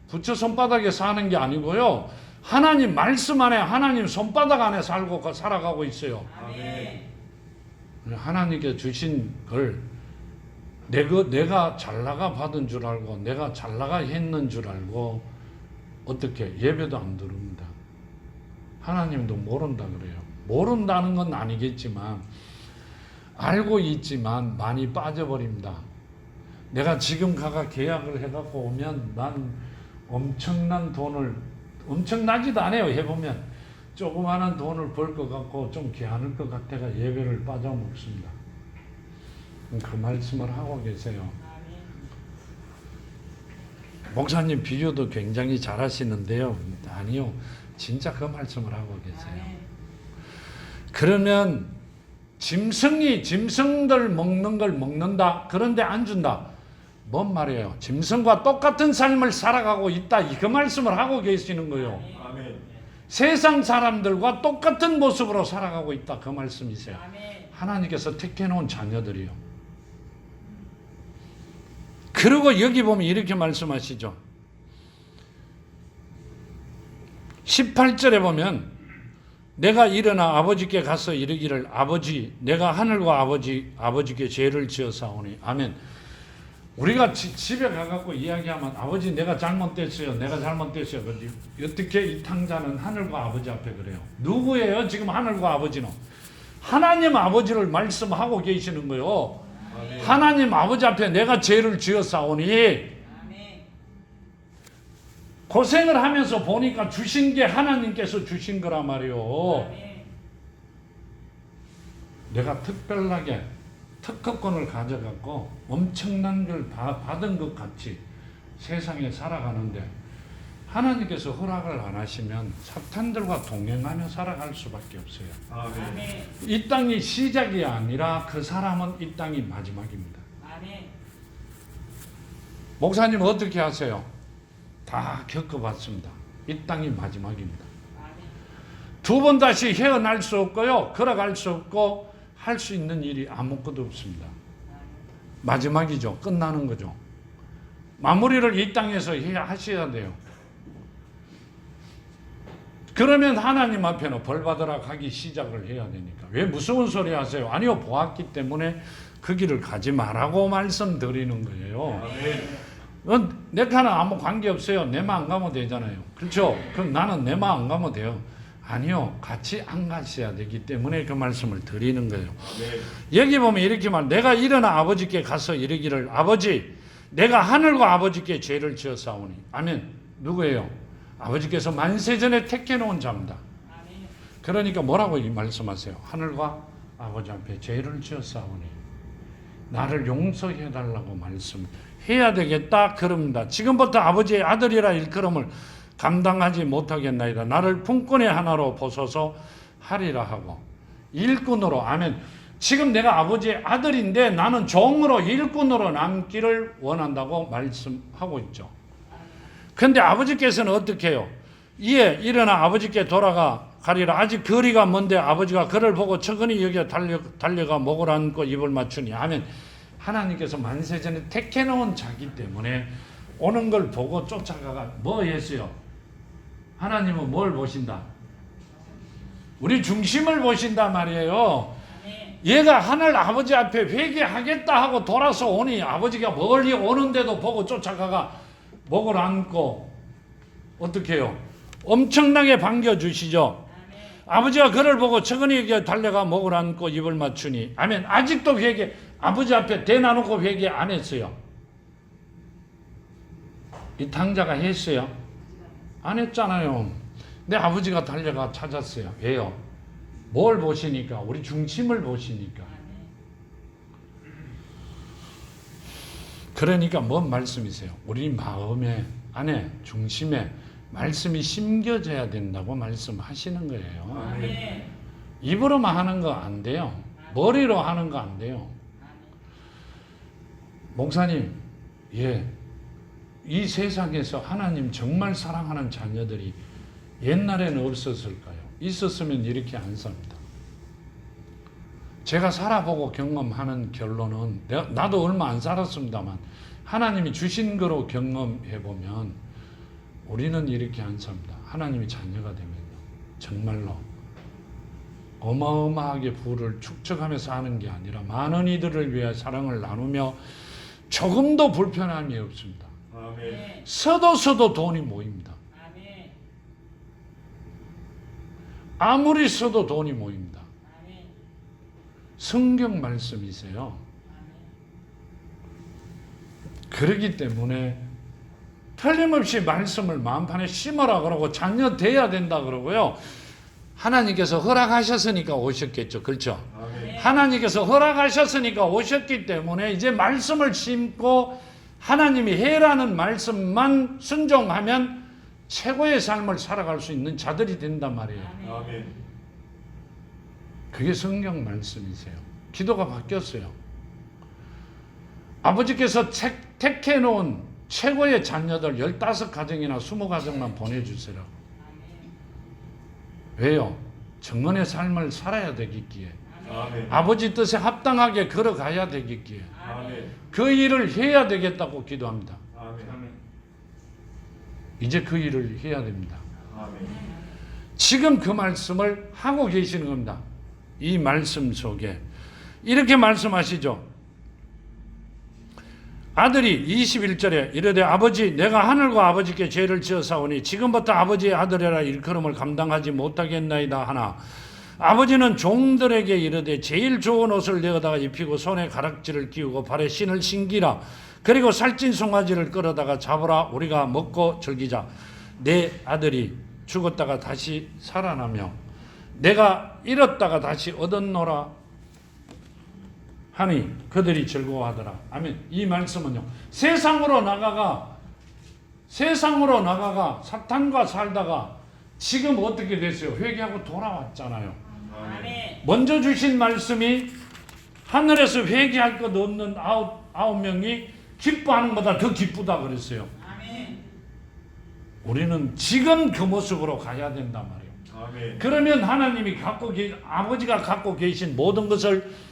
부처 손바닥에 사는 게 아니고요. 하나님 말씀 안에 하나님 손바닥 안에 살고 살아가고 있어요. 하나님께 주신 걸 내가 잘나가 받은 줄 알고 내가 잘나가 했는 줄 알고 어떻게 예배도 안 드립니다. 하나님도 모른다 그래요. 모른다는 건 아니겠지만 알고 있지만 많이 빠져버립니다. 내가 지금 가가 계약을 해갖고 오면 난 엄청난 돈을 엄청나지도 않아요. 해보면 조그마한 돈을 벌 것 같고 좀 귀찮을 것 같아가 예배를 빠져먹습니다. 그 말씀을 하고 계세요. 목사님 비유도 굉장히 잘하시는데요. 아니요. 진짜 그 말씀을 하고 계세요. 그러면 짐승들 먹는 걸 먹는다. 그런데 안 준다. 뭔 말이에요? 짐승과 똑같은 삶을 살아가고 있다. 그 말씀을 하고 계시는 거예요. 세상 사람들과 똑같은 모습으로 살아가고 있다. 그 말씀이세요. 하나님께서 택해놓은 자녀들이요. 그리고 여기 보면 이렇게 말씀하시죠. 18절에 보면 내가 일어나 아버지께 가서 이르기를 아버지 내가 하늘과 아버지께 죄를 지어사오니 아멘. 우리가 집에 가갖고 이야기하면 아버지 내가 잘못됐어요. 내가 잘못됐어요. 어떻게 이 탕자는 하늘과 아버지 앞에 그래요. 누구예요? 지금 하늘과 아버지는. 하나님 아버지를 말씀하고 계시는 거예요. 아멘. 하나님 아버지 앞에 내가 죄를 지어사오니 아멘. 고생을 하면서 보니까 주신 게 하나님께서 주신 거란 말이요. 아멘. 내가 특별하게 특허권을 가져갖고 엄청난 걸 받은 것 같이 세상에 살아가는데 하나님께서 허락을 안 하시면 사탄들과 동행하며 살아갈 수밖에 없어요. 아멘. 이 땅이 시작이 아니라 그 사람은 이 땅이 마지막입니다. 아멘. 목사님 어떻게 하세요? 다 겪어봤습니다. 이 땅이 마지막입니다. 두 번 다시 헤어날 수 없고요. 걸어갈 수 없고 할 수 있는 일이 아무것도 없습니다. 마지막이죠. 끝나는 거죠. 마무리를 이 땅에서 하셔야 돼요. 그러면 하나님 앞에는 벌받으라 가기 시작을 해야 되니까. 왜 무서운 소리 하세요? 아니요. 보았기 때문에 그 길을 가지 말라고 말씀드리는 거예요. 내가는 아무 관계없어요. 내만 안 가면 되잖아요. 그렇죠? 그럼 나는 내만 안 가면 돼요. 아니요. 같이 안 가셔야 되기 때문에 그 말씀을 드리는 거예요. 네. 여기 보면 이렇게 말 내가 일어나 아버지께 가서 이르기를 아버지 내가 하늘과 아버지께 죄를 지었사오니 아멘. 누구예요? 아버지께서 만세전에 택해놓은 자입니다. 아멘. 그러니까 뭐라고 말씀하세요? 하늘과 아버지 앞에 죄를 지었사오니 나를 용서해달라고 말씀해야 되겠다 그럽니다. 지금부터 아버지의 아들이라 일컬음을 감당하지 못하겠나이다. 나를 품꾼의 하나로 보소서 하리라 하고 일꾼으로 아멘. 지금 내가 아버지의 아들인데 나는 종으로 일꾼으로 남기를 원한다고 말씀하고 있죠. 그런데 아버지께서는 어떻게 해요? 이에 일어나 아버지께 돌아가 가리라. 아직 거리가 먼데 아버지가 그를 보고 척은히 여겨 달려가 목을 안고 입을 맞추니 아멘. 하나님께서 만세전에 택해놓은 자기 때문에 오는 걸 보고 쫓아가가 뭐 했어요? 하나님은 뭘 보신다? 우리 중심을 보신단 말이에요. 얘가 하늘 아버지 앞에 회개하겠다 하고 돌아서 오니 아버지가 멀리 오는데도 보고 쫓아가가 목을 안고 어떻게 해요? 엄청나게 반겨주시죠. 아버지가 그를 보고 척은히 달려가 목을 안고 입을 맞추니 아멘. 아직도 회개 아버지 앞에 대놔놓고 회개 안 했어요. 이 탕자가 했어요? 안 했잖아요. 내 아버지가 달려가 찾았어요. 왜요? 뭘 보시니까? 우리 중심을 보시니까. 그러니까 뭔 말씀이세요? 우리 마음에 안에 중심에 말씀이 심겨져야 된다고 말씀하시는 거예요. 아멘. 입으로만 하는 거 안 돼요. 머리로 하는 거 안 돼요. 목사님, 예. 이 세상에서 하나님 정말 사랑하는 자녀들이 옛날에는 없었을까요? 있었으면 이렇게 안 삽니다. 제가 살아보고 경험하는 결론은 나도 얼마 안 살았습니다만 하나님이 주신 거로 경험해보면 우리는 이렇게 안 삽니다. 하나님이 자녀가 되면요. 정말로 어마어마하게 부를 축적하면서 하는 게 아니라 많은 이들을 위해 사랑을 나누며 조금도 불편함이 없습니다. 아멘. 써도 돈이 모입니다. 아멘. 아무리 써도 돈이 모입니다. 아멘. 성경 말씀이세요. 그렇기 때문에 틀림없이 말씀을 마음판에 심어라 그러고 자녀 돼야 된다 그러고요. 하나님께서 허락하셨으니까 오셨겠죠. 그렇죠? 아멘. 하나님께서 허락하셨으니까 오셨기 때문에 이제 말씀을 심고 하나님이 해라는 말씀만 순종하면 최고의 삶을 살아갈 수 있는 자들이 된단 말이에요. 아멘. 그게 성경 말씀이세요. 기도가 바뀌었어요. 아버지께서 택해 놓은 최고의 자녀들 15가정이나 20가정만 보내주세요. 왜요? 정언의 삶을 살아야 되겠기에, 아멘. 아버지 뜻에 합당하게 걸어가야 되겠기에 아멘. 그 일을 해야 되겠다고 기도합니다. 아멘. 이제 그 일을 해야 됩니다. 아멘. 지금 그 말씀을 하고 계시는 겁니다. 이 말씀 속에 이렇게 말씀하시죠. 아들이 21절에 이르되 아버지 내가 하늘과 아버지께 죄를 지었사오니 지금부터 아버지의 아들이라 일컬음을 감당하지 못하겠나이다 하나 아버지는 종들에게 이르되 제일 좋은 옷을 내어다가 입히고 손에 가락지를 끼우고 발에 신을 신기라 그리고 살찐 송아지를 끌어다가 잡으라 우리가 먹고 즐기자 내 아들이 죽었다가 다시 살아나며 내가 잃었다가 다시 얻었노라 하니 그들이 즐거워하더라. 아멘. 이 말씀은요. 세상으로 나가가 사탄과 살다가 지금 어떻게 됐어요? 회개하고 돌아왔잖아요. 아멘. 먼저 주신 말씀이 하늘에서 회개할 것 없는 아홉 명이 기뻐하는 것보다 더 기쁘다 그랬어요. 아멘. 우리는 지금 그 모습으로 가야 된단 말이에요. 아멘. 그러면 하나님이 아버지가 갖고 계신 모든 것을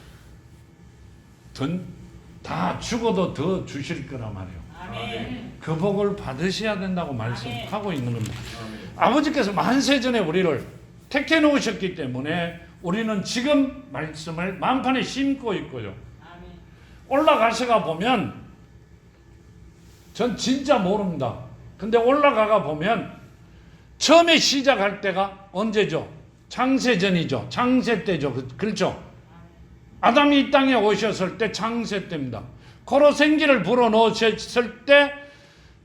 다 죽어도 더 주실 거란 말이에요. 아멘. 그 복을 받으셔야 된다고 말씀하고 있는 겁니다. 아멘. 아버지께서 만세전에 우리를 택해 놓으셨기 때문에 우리는 지금 말씀을 만판에 심고 있고요. 아멘. 올라가셔가 보면 전 진짜 모릅니다. 근데 올라가가 보면 처음에 시작할 때가 언제죠? 창세전이죠. 창세 때죠. 그렇죠? 아담이 이 땅에 오셨을 때 창세 때입니다. 코로 생기를 불어넣으셨을 때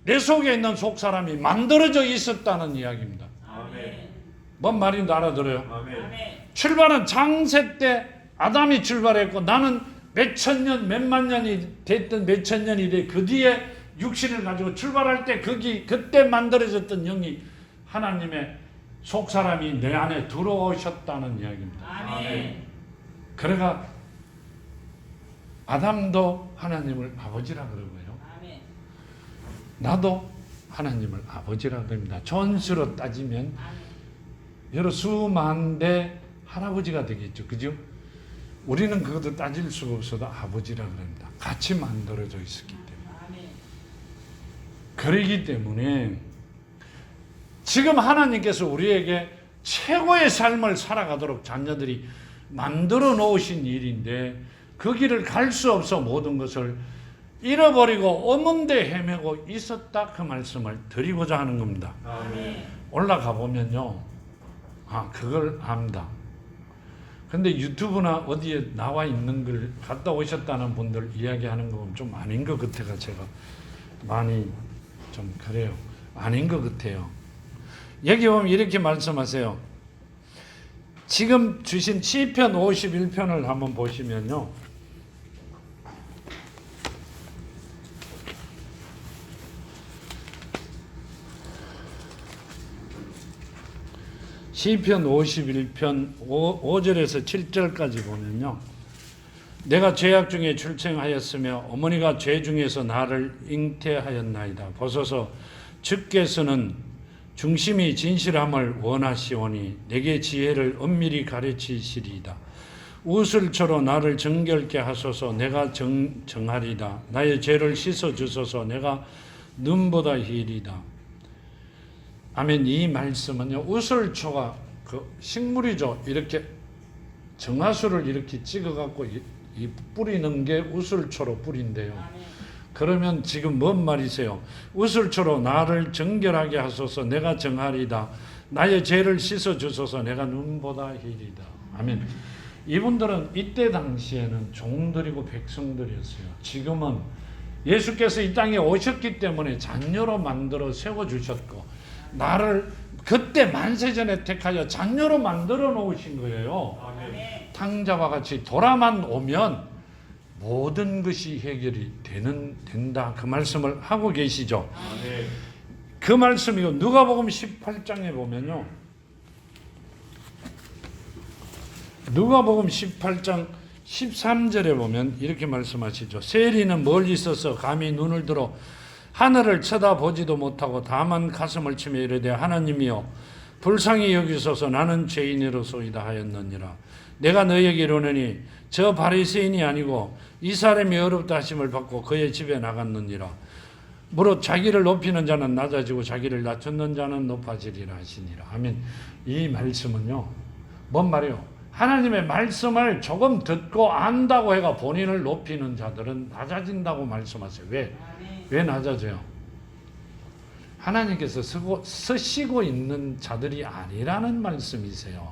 내 속에 있는 속사람이 만들어져 있었다는 이야기입니다. 아멘. 뭔 말인지 알아들어요? 아멘. 출발은 창세 때 아담이 출발했고 나는 몇천 년, 몇만 년이 됐든 몇천 년이 돼 그 뒤에 육신을 가지고 출발할 때 그때 만들어졌던 영이 하나님의 속사람이 내 안에 들어오셨다는 이야기입니다. 아멘. 그래가 아담도 하나님을 아버지라 그러고요. 아멘. 나도 하나님을 아버지라 그럽니다. 존수로 따지면 여러 수만 대 할아버지가 되겠죠. 그죠? 우리는 그것도 따질 수가 없어도 아버지라 그럽니다. 같이 만들어져 있었기 때문에. 아멘. 그러기 때문에 지금 하나님께서 우리에게 최고의 삶을 살아가도록 자녀들이 만들어 놓으신 일인데 그 길을 갈 수 없어 모든 것을 잃어버리고 없는데 헤매고 있었다 그 말씀을 드리고자 하는 겁니다. 아멘. 올라가 보면요. 그걸 압니다. 근데 유튜브나 어디에 나와 있는 걸 갔다 오셨다는 분들 이야기하는 건 좀 아닌 것 같아가 제가 많이 좀 그래요. 아닌 것 같아요. 여기 보면 이렇게 말씀하세요. 지금 주신 시편 51편을 한번 보시면요. 시편 51편 5절에서 7절까지 보면요. 내가 죄악 중에 출생하였으며 어머니가 죄 중에서 나를 잉태하였나이다. 보소서 주께서는 중심이 진실함을 원하시오니 내게 지혜를 엄밀히 가르치시리이다. 우슬초로 나를 정결케 하소서. 내가 정하리다. 나의 죄를 씻어 주소서. 내가 눈보다 희리다. 아멘. 이 말씀은요, 우슬초가 그 식물이죠. 이렇게 정화수를 이렇게 찍어갖고 이 뿌리는 게 우슬초로 뿌린대요. 그러면 지금 뭔 말이세요? 우슬초로 나를 정결하게 하소서. 내가 정하리다. 나의 죄를 씻어 주소서. 내가 눈보다 희리다. 아멘. 이분들은 이때 당시에는 종들이고 백성들이었어요. 지금은 예수께서 이 땅에 오셨기 때문에 자녀로 만들어 세워주셨고, 나를 그때 만세전에 택하여 자녀로 만들어 놓으신 거예요. 탕자와 같이 돌아만 오면 모든 것이 해결이 된다. 그 말씀을 하고 계시죠. 그 말씀이요. 누가복음 18장에 보면요. 누가복음 18장 13절에 보면 이렇게 말씀하시죠. 세리는 멀리 있어서 감히 눈을 들어 하늘을 쳐다보지도 못하고 다만 가슴을 치며 이르되 하나님이여 불쌍히 여기소서. 나는 죄인이로소이다 하였느니라. 내가 너희에게 이르노니 저 바리새인이 아니고 이 사람이 어렵다 하심을 받고 그의 집에 나갔느니라. 무릇 자기를 높이는 자는 낮아지고 자기를 낮추는 자는 높아지리라 하시니라. 아멘. 이 말씀은요, 뭔 말이요? 하나님의 말씀을 조금 듣고 안다고 해가 본인을 높이는 자들은 낮아진다고 말씀하세요. 왜 낮아져요? 하나님께서 서시고 있는 자들이 아니라는 말씀이세요.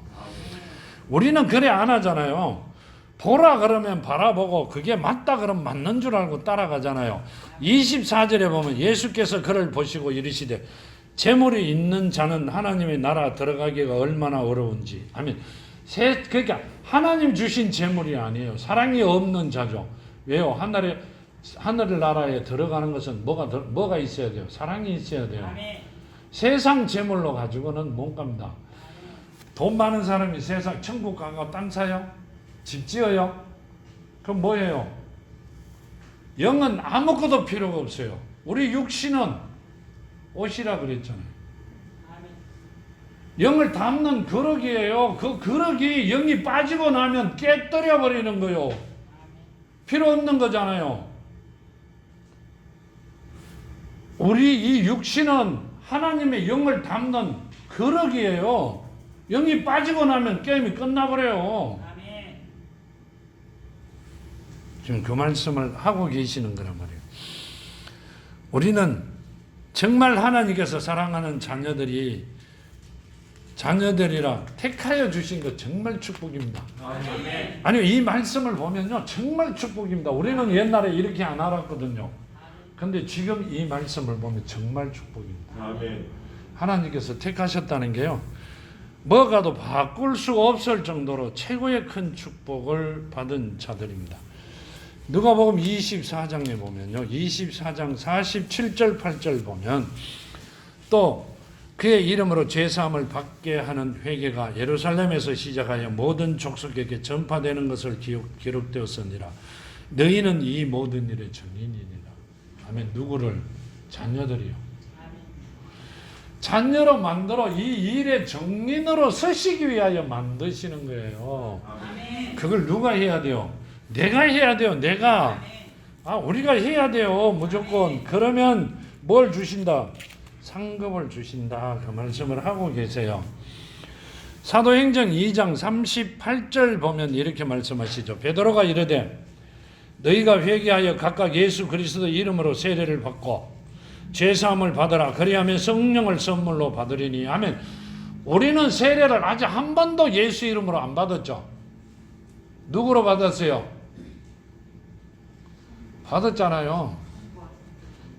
우리는 그래 안 하잖아요. 보라 그러면 바라보고 그게 맞다 그러면 맞는 줄 알고 따라가잖아요. 24절에 보면 예수께서 그를 보시고 이르시되 재물이 있는 자는 하나님의 나라 들어가기가 얼마나 어려운지. 아멘. 그러니까 하나님 주신 재물이 아니에요. 사랑이 없는 자죠. 왜요? 하늘 나라에 들어가는 것은 뭐가 있어야 돼요? 사랑이 있어야 돼요. 아멘. 세상 재물로 가지고는 못 갑니다. 돈 많은 사람이 세상 천국 가고 땅 사요? 집 지어요? 그럼 뭐예요? 영은 아무것도 필요가 없어요. 우리 육신은 옷이라 그랬잖아요. 영을 담는 그릇이에요. 그 그릇이 영이 빠지고 나면 깨뜨려 버리는 거요. 필요 없는 거잖아요. 우리 이 육신은 하나님의 영을 담는 그릇이에요. 영이 빠지고 나면 게임이 끝나버려요. 지금 그 말씀을 하고 계시는 거란 말이에요. 우리는 정말 하나님께서 사랑하는 자녀들이라 택하여 주신 것 정말 축복입니다. 아니요, 이 말씀을 보면요, 정말 축복입니다. 우리는 옛날에 이렇게 안 알았거든요. 근데 지금 이 말씀을 보면 정말 축복입니다. 하나님께서 택하셨다는 게요, 뭐가도 바꿀 수 없을 정도로 최고의 큰 축복을 받은 자들입니다. 누가복음 24장에 보면요, 24장 47절 8절 보면 또 그의 이름으로 죄사함을 받게 하는 회개가 예루살렘에서 시작하여 모든 족속에게 전파되는 것을 기록되었으니라. 너희는 이 모든 일의 증인이니라. 아멘. 누구를? 자녀들이요. 자녀로 만들어 이 일의 증인으로 서시기 위하여 만드시는 거예요. 그걸 누가 해야 돼요? 내가 해야 돼요. 내가. 우리가 해야 돼요. 무조건. 그러면 뭘 주신다? 상급을 주신다. 그 말씀을 하고 계세요. 사도행전 2장 38절 보면 이렇게 말씀하시죠. 베드로가 이르되 너희가 회개하여 각각 예수 그리스도 이름으로 세례를 받고 죄사함을 받으라. 그리하면 성령을 선물로 받으리니. 아멘. 우리는 세례를 아직 한 번도 예수 이름으로 안 받았죠. 누구로 받았어요? 받았잖아요.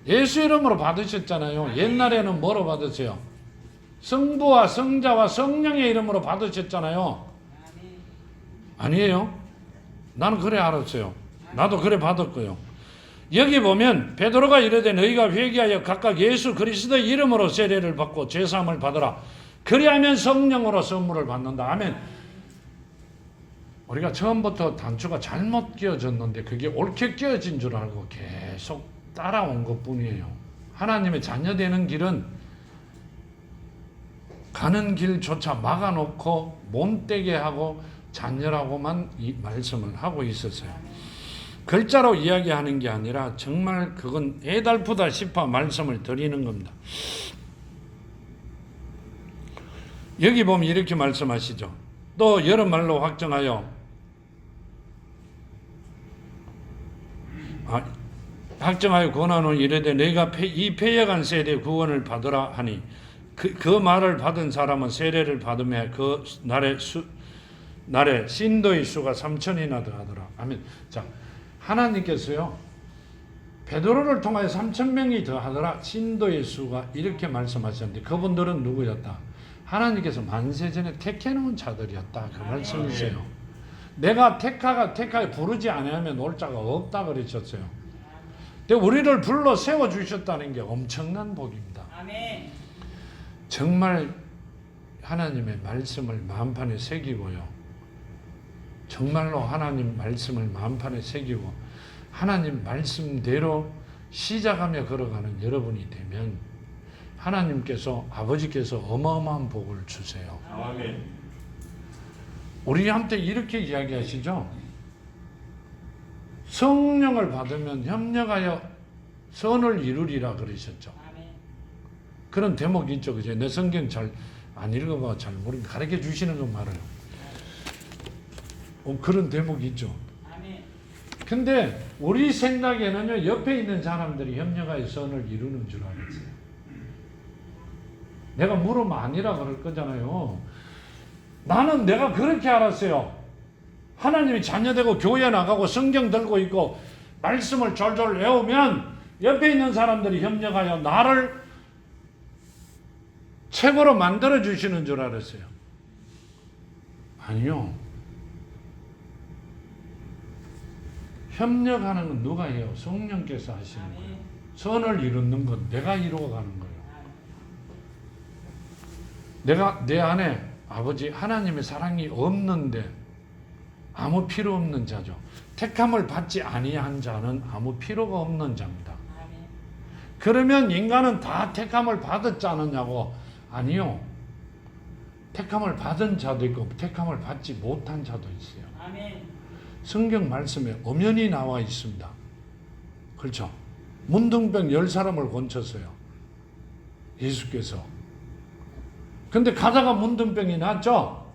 예수 이름으로 받으셨잖아요. 옛날에는 뭐로 받으세요? 성부와 성자와 성령의 이름으로 받으셨잖아요. 아니에요? 나는 그래 알았어요. 나도 그래 받았고요. 여기 보면 베드로가 이르되 너희가 회개하여 각각 예수 그리스도의 이름으로 세례를 받고 죄사함을 받으라. 그리하면 성령으로 선물을 받는다. 아멘. 우리가 처음부터 단추가 잘못 끼워졌는데 그게 옳게 끼워진 줄 알고 계속 따라온 것뿐이에요. 하나님의 자녀 되는 길은 가는 길조차 막아놓고 못되게 하고 잔열하고만 이 말씀을 하고 있었어요. 글자로 이야기하는 게 아니라 정말 그건 애달프다 싶어 말씀을 드리는 겁니다. 여기 보면 이렇게 말씀하시죠. 또 여러 말로 확정하여 권하노 이르되 내가 이 패역한 세대의 구원을 받으라 하니 그 말을 받은 사람은 세례를 받으며 그 날에 신도의 수가 3,000이나 더하더라. 아멘. 자, 하나님께서요 베드로를 통하여 3,000명이 더하더라. 신도의 수가 이렇게 말씀하셨는데 그분들은 누구였다? 하나님께서 만세전에 택해놓은 자들이었다. 그 말씀이세요. 내가 택하여 부르지 않으면 올 자가 없다 그러셨어요. 근데 우리를 불러 세워주셨다는 게 엄청난 복입니다. 아멘. 정말 하나님의 말씀을 마음판에 새기고요. 정말로 하나님 말씀을 마음판에 새기고 하나님 말씀대로 시작하며 걸어가는 여러분이 되면 하나님께서 아버지께서 어마어마한 복을 주세요. 아멘. 우리한테 이렇게 이야기하시죠. 성령을 받으면 협력하여 선을 이루리라 그러셨죠. 아멘. 그런 대목이 있죠. 그죠? 내 성경 잘 안 읽어봐 잘 모르는 가르쳐 주시는 건 말아요. 그런 대목이 있죠. 아멘. 근데 우리 생각에는요 옆에 있는 사람들이 협력하여 선을 이루는 줄 알았어요. 내가 물으면 아니라 그럴 거잖아요. 나는 내가 그렇게 알았어요. 하나님이 자녀되고 교회 나가고 성경 들고 있고 말씀을 졸졸 외우면 옆에 있는 사람들이 협력하여 나를 최고로 만들어 주시는 줄 알았어요. 아니요. 협력하는 건 누가 해요? 성령께서 하시는 거예요. 선을 이루는 건 내가 이루어가는 거예요. 내가 내 안에 아버지 하나님의 사랑이 없는데 아무 필요 없는 자죠. 택함을 받지 아니한 자는 아무 필요가 없는 자입니다. 그러면 인간은 다 택함을 받았지 않느냐고? 아니요. 택함을 받은 자도 있고 택함을 받지 못한 자도 있어요. 아멘. 성경 말씀에 엄연히 나와 있습니다. 그렇죠? 문둥병 10사람을 고쳤어요. 예수께서. 근데 가다가 문둥병이 났죠?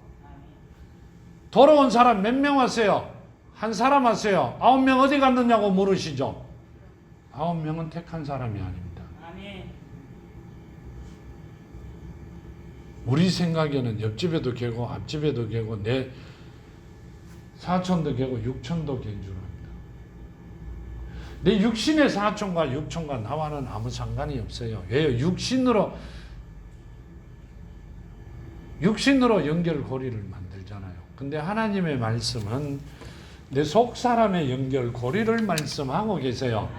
돌아온 사람 몇 명 왔어요? 한 사람 왔어요. 9명 어디 갔느냐고 물으시죠? 9명은 택한 사람이 아닙니다. 아멘. 우리 생각에는 옆집에도 개고 앞집에도 개고 내 사촌도 개고 육촌도 개인 줄 압니다. 내 육신의 사촌과 육촌과 나와는 아무 상관이 없어요. 왜요? 육신으로 연결고리를 만들잖아요. 근데 하나님의 말씀은 내 속사람의 연결고리를 말씀하고 계세요.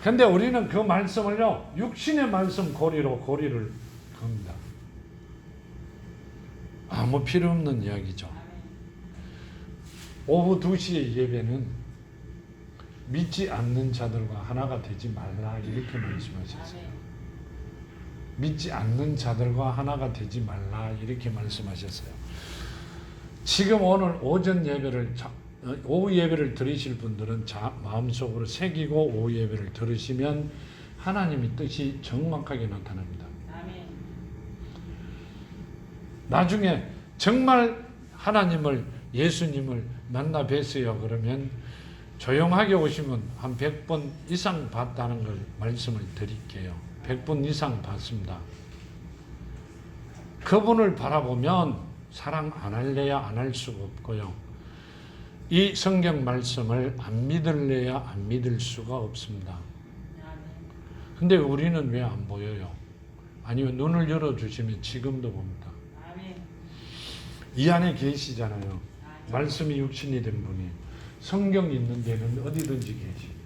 근데 우리는 그 말씀을요 육신의 말씀 고리를 겁니다. 아무 필요 없는 이야기죠. 오후 2시의 예배는 믿지 않는 자들과 하나가 되지 말라 이렇게 말씀하셨어요. 믿지 않는 자들과 하나가 되지 말라 이렇게 말씀하셨어요. 지금 오늘 오후 예배를 들으실 분들은 마음속으로 새기고 오후 예배를 들으시면 하나님의 뜻이 정확하게 나타납니다. 나중에 정말 하나님을 예수님을 만나 뵀어요. 그러면 조용하게 오시면 한 100번 이상 봤다는 걸 말씀을 드릴게요. 100번 이상 봤습니다. 그분을 바라보면 사랑 안 할래야 안 할 수가 없고요. 이 성경 말씀을 안 믿을래야 안 믿을 수가 없습니다. 근데 우리는 왜 안 보여요? 아니면 눈을 열어주시면 지금도 봅니다. 이 안에 계시잖아요. 말씀이 육신이 된 분이. 성경 있는 데는 어디든지 계십니다.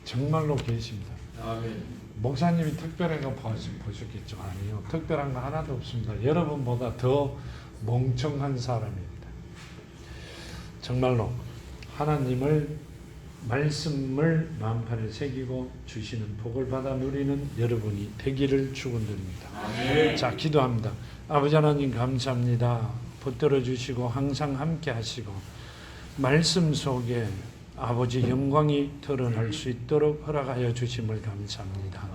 정말로 계십니다. 아멘. 목사님이 특별한 거 보셨겠죠? 아니요. 특별한 거 하나도 없습니다. 여러분보다 더 멍청한 사람입니다. 정말로 하나님을 말씀을 마음판에 새기고 주시는 복을 받아 누리는 여러분이 되기를 축원드립니다. 자, 기도합니다. 아버지 하나님 감사합니다. 붙들어 주시고 항상 함께 하시고 말씀 속에 아버지 영광이 드러날 수 있도록 허락하여 주심을 감사합니다.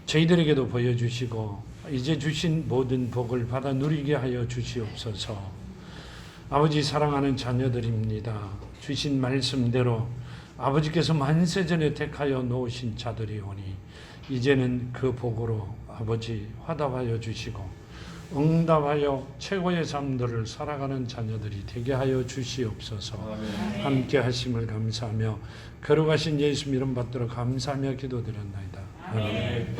저희들에게도 보여주시고 이제 주신 모든 복을 받아 누리게 하여 주시옵소서. 아버지 사랑하는 자녀들입니다. 주신 말씀대로 아버지께서 만세전에 택하여 놓으신 자들이 오니 이제는 그 복으로 아버지 화답하여 주시고 응답하여 최고의 삶들을 살아가는 자녀들이 되게 하여 주시옵소서. 함께 하심을 감사하며 거룩하신 예수 이름 받들어 감사하며 기도드렸나이다. 아멘.